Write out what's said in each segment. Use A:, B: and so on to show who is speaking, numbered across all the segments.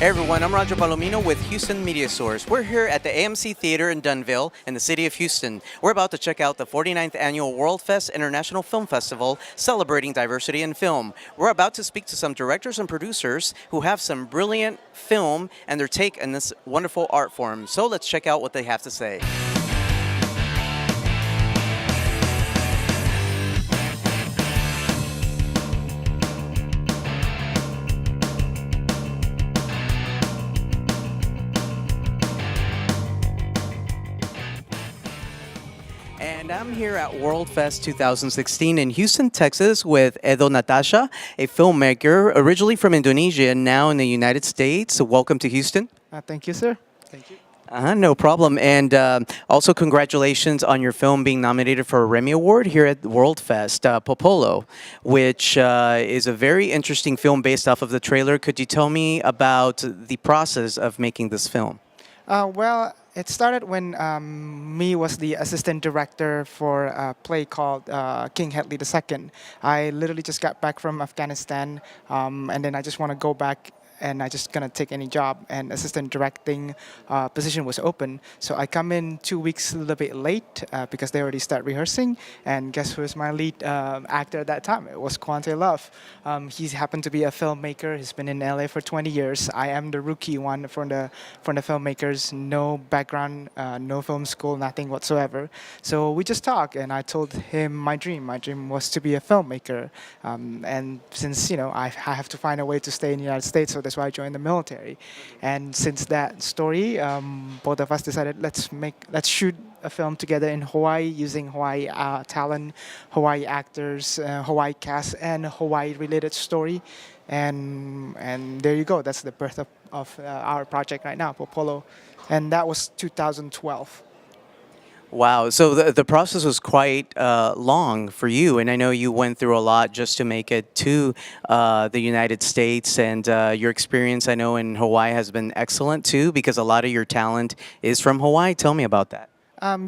A: Hey everyone, I'm Roger Palomino with Houston Media Source. We're here at the AMC Theater in Dunville in the city of Houston. We're about to check out the 49th Annual World Fest International Film Festival celebrating diversity in film. We're about to speak to some directors and producers who have some brilliant film and their take on this wonderful art form. So let's check out what they have to say. And I'm here at World Fest 2016 in Houston, Texas with Edo Natasha, a filmmaker originally from Indonesia and now in the United States. So welcome to Houston.
B: Thank you, sir. Thank you.
A: No problem. And also congratulations on your film being nominated for a Remy Award here at World Fest, Popolo, which is a very interesting film based off of the trailer. Could you tell me about the process of making this film?
B: Well, it started when me was the assistant director for a play called King Hedley II. I literally just got back from Afghanistan, and then I just want to go back and I just gonna take any job, and assistant directing position was open. So I come in 2 weeks a little bit late because they already start rehearsing, and guess who was my lead actor at that time? It was Quante Love. He happened to be a filmmaker. He's been in LA for 20 years. I am the rookie one from the filmmakers. No background, no film school, nothing whatsoever. So we just talked, and I told him my dream. My dream was to be a filmmaker, and since I have to find a way to stay in the United States, so that's why I joined the military. And since that story, both of us decided let's shoot a film together in Hawaii using Hawaii talent, Hawaii actors, Hawaii cast, and Hawaii-related story. And there you go. That's the birth of our project right now, Popolo, and that was 2012.
A: Wow. So the process was quite long for you, and I know you went through a lot just to make it to the United States, and your experience, I know, in Hawaii has been excellent too, because a lot of your talent is from Hawaii. Tell me about that.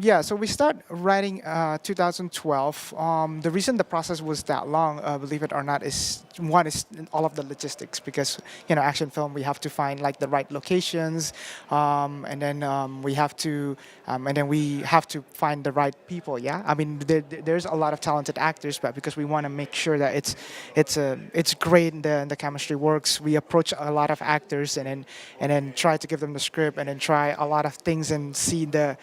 B: Yeah, so we start writing 2012. The reason the process was that long, believe it or not, is one is all of the logistics, because action film, we have to find like the right locations, and then we have to find the right people. Yeah, I mean there's a lot of talented actors, but because we want to make sure that it's great and the chemistry works, we approach a lot of actors and then try to give them the script and then try a lot of things and see the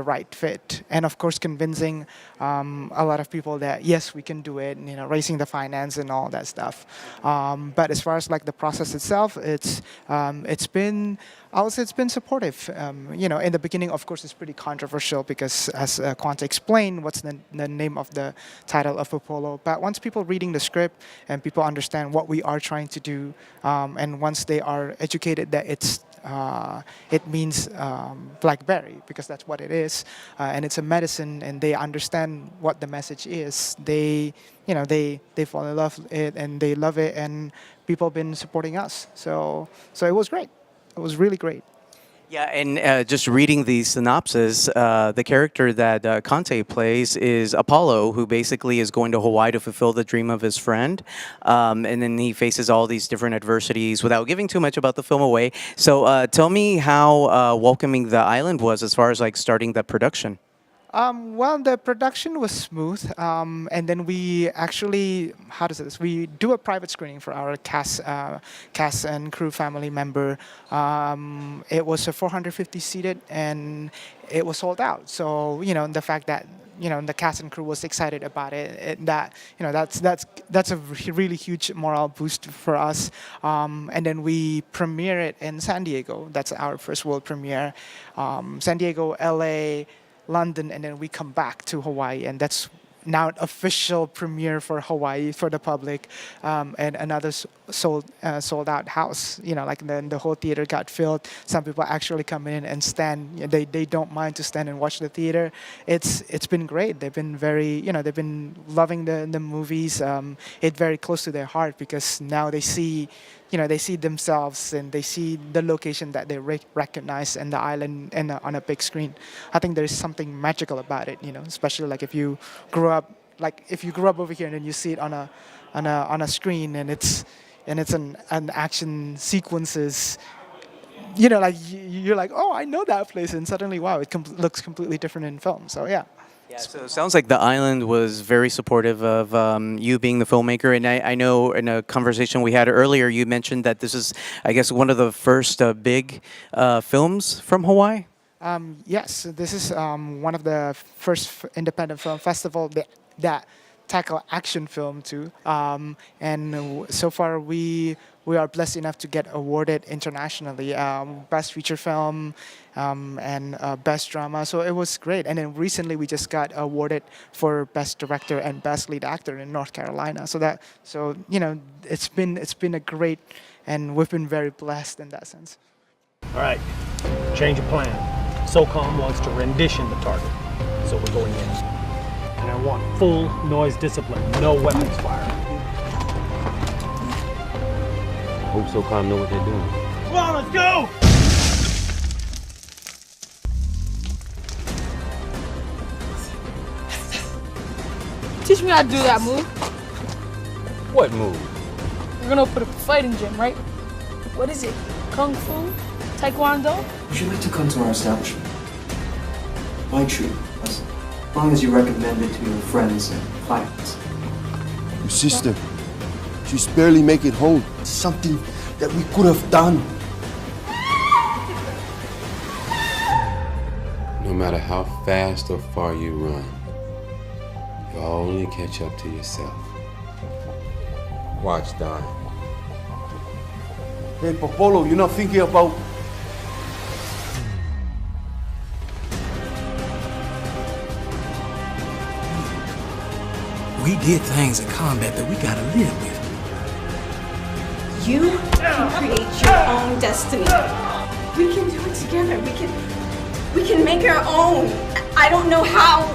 B: right fit, and of course convincing a lot of people that yes, we can do it, raising the finance and all that stuff. But as far as like the process itself, it's been, I would say it's been supportive. In the beginning, of course, it's pretty controversial because, as Quanta explained, what's the name of the title of Popolo. But once people reading the script and people understand what we are trying to do, and once they are educated that it means blackberry, because that's what it is, and it's a medicine, and they understand what the message is. They fall in love with it and they love it, and people have been supporting us. So it was great. It was really great.
A: Yeah, and just reading the synopsis, the character that Conte plays is Apollo, who basically is going to Hawaii to fulfill the dream of his friend. And then he faces all these different adversities without giving too much about the film away. So tell me how welcoming the island was as far as like starting the production.
B: Well, the production was smooth, and then we actually, how does this? We do a private screening for our cast and crew family member. It was a 450 seated, and it was sold out. So the fact that the cast and crew was excited about it, that's a really huge morale boost for us. And then we premiere it in San Diego. That's our first world premiere. San Diego, LA, London, and then we come back to Hawaii, and that's now an official premiere for Hawaii for the public, and another sold out house. Like the whole theater got filled. Some people actually come in and stand. They don't mind to stand and watch the theater. It's been great. They've been they've been loving the movies. It's very close to their heart because now they see they see themselves and they see the location that they recognize and the island and on a big screen. I think there's something magical about it, especially like if you grew up over here and then you see it on a screen, and it's and it's an action sequences. You know, like you're like, oh, I know that place, and suddenly, wow, it looks completely different in film. So yeah.
A: Yeah, so it sounds like the island was very supportive of you being the filmmaker. And I know in a conversation we had earlier, you mentioned that this is, I guess, one of the first big films from Hawaii.
B: Yes, this is one of the first independent film festival that tackle action film too. So far we are blessed enough to get awarded internationally, best feature film and best drama. So it was great. And then recently we just got awarded for best director and best lead actor in North Carolina. So you know, it's been a great, and we've been very blessed in that sense.
C: All right, change of plan. SOCOM wants to rendition the target, so we're going in. And I want full noise discipline, no weapons fire.
D: I hope SOCOM know what they're doing.
C: Come on, let's go!
E: Teach me how to do that move.
D: What move?
E: We're gonna open up a fighting gym, right? What is it? Kung Fu? Taekwondo?
F: Would you like to come to our establishment? My treat, as long as you recommend it to your friends and clients.
G: Your sister, she's barely make it home.
F: Something that we could have done.
D: No matter how fast or far you run, you'll only catch up to yourself. Watch, Don.
G: Hey, Popolo, you're not thinking about...
H: We did things in combat that we gotta live with.
I: You can create your own destiny. We can do it together. We can make our own. I don't know how.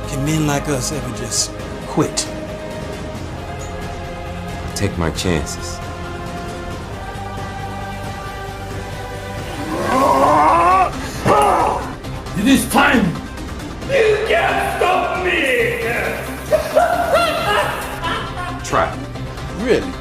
H: Can men like us ever just quit?
D: Take my chances.
C: It is time! You can't stop me!
D: Try.
G: Really?